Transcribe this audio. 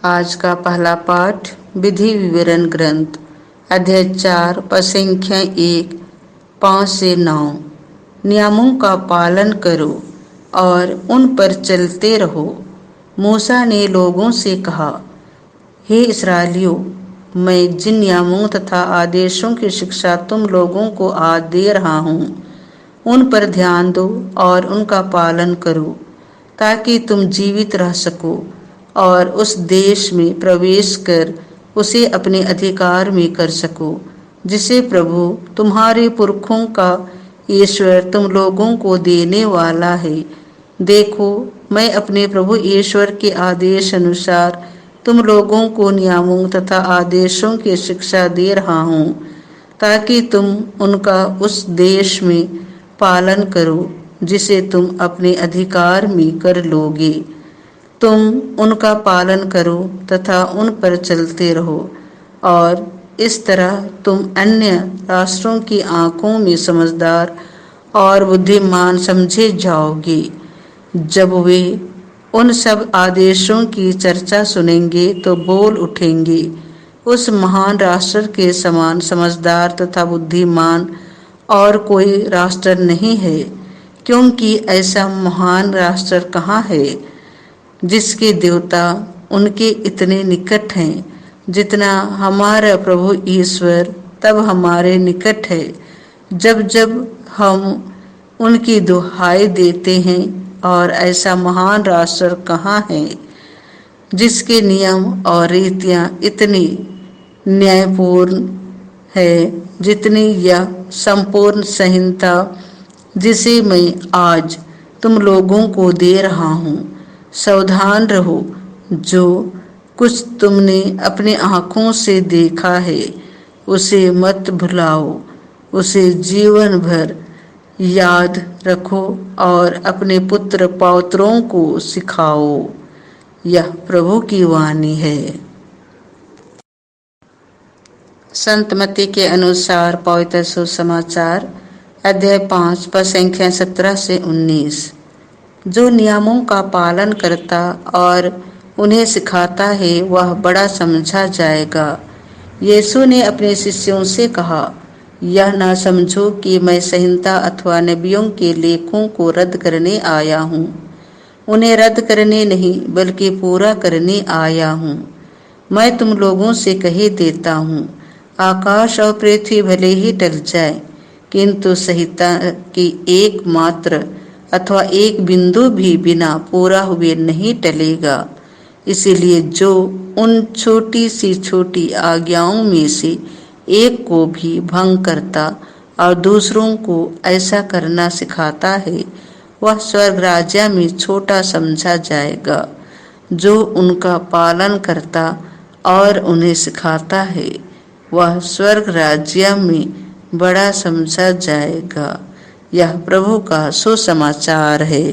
आज का पहला पाठ विधि विवरण ग्रंथ अध्याय 4 पद संख्या 1 5 से 9। नियमों का पालन करो और उन पर चलते रहो। मूसा ने लोगों से कहा, हे इस्राएलियों, मैं जिन नियमों तथा आदेशों की शिक्षा तुम लोगों को आज दे रहा हूँ, उन पर ध्यान दो और उनका पालन करो, ताकि तुम जीवित रह सको और उस देश में प्रवेश कर उसे अपने अधिकार में कर सको, जिसे प्रभु तुम्हारे पुरखों का ईश्वर तुम लोगों को देने वाला है। देखो, मैं अपने प्रभु ईश्वर के आदेश अनुसार तुम लोगों को नियमों तथा आदेशों की शिक्षा दे रहा हूँ, ताकि तुम उनका उस देश में पालन करो जिसे तुम अपने अधिकार में कर लोगे। तुम उनका पालन करो तथा उन पर चलते रहो, और इस तरह तुम अन्य राष्ट्रों की आंखों में समझदार और बुद्धिमान समझे जाओगे। जब वे उन सब आदेशों की चर्चा सुनेंगे तो बोल उठेंगे, उस महान राष्ट्र के समान समझदार तथा बुद्धिमान और कोई राष्ट्र नहीं है, क्योंकि ऐसा महान राष्ट्र कहाँ है जिसके देवता उनके इतने निकट हैं, जितना हमारा प्रभु ईश्वर तब हमारे निकट है, जब जब हम उनकी दुहाई देते हैं। और ऐसा महान राष्ट्र कहाँ है जिसके नियम और रीतियां इतनी न्यायपूर्ण है जितनी यह संपूर्ण संहिता जिसे मैं आज तुम लोगों को दे रहा हूँ। सावधान रहो, जो कुछ तुमने अपनी आँखों से देखा है उसे मत भुलाओ, उसे जीवन भर याद रखो और अपने पुत्र पौत्रों को सिखाओ। यह प्रभु की वाणी है। संत मत्ती के अनुसार पवित्र सुसमाचार अध्याय 5 पद संख्या 17 से 19। जो नियमों का पालन करता और उन्हें सिखाता है वह बड़ा समझा जाएगा। यीशु ने अपने शिष्यों से कहा, यह ना समझो कि मैं संहिता अथवा नबियों के लेखों को रद्द करने आया हूँ। उन्हें रद्द करने नहीं बल्कि पूरा करने आया हूँ। मैं तुम लोगों से कही देता हूँ, आकाश और पृथ्वी भले ही टल जाए, किंतु संहिता की एक मात्र अथवा एक बिंदु भी बिना पूरा हुए नहीं टलेगा। इसीलिए जो उन छोटी सी छोटी आज्ञाओं में से एक को भी भंग करता और दूसरों को ऐसा करना सिखाता है, वह स्वर्ग राज्य में छोटा समझा जाएगा। जो उनका पालन करता और उन्हें सिखाता है वह स्वर्ग राज्य में बड़ा समझा जाएगा। यह प्रभु का सुसमाचार है।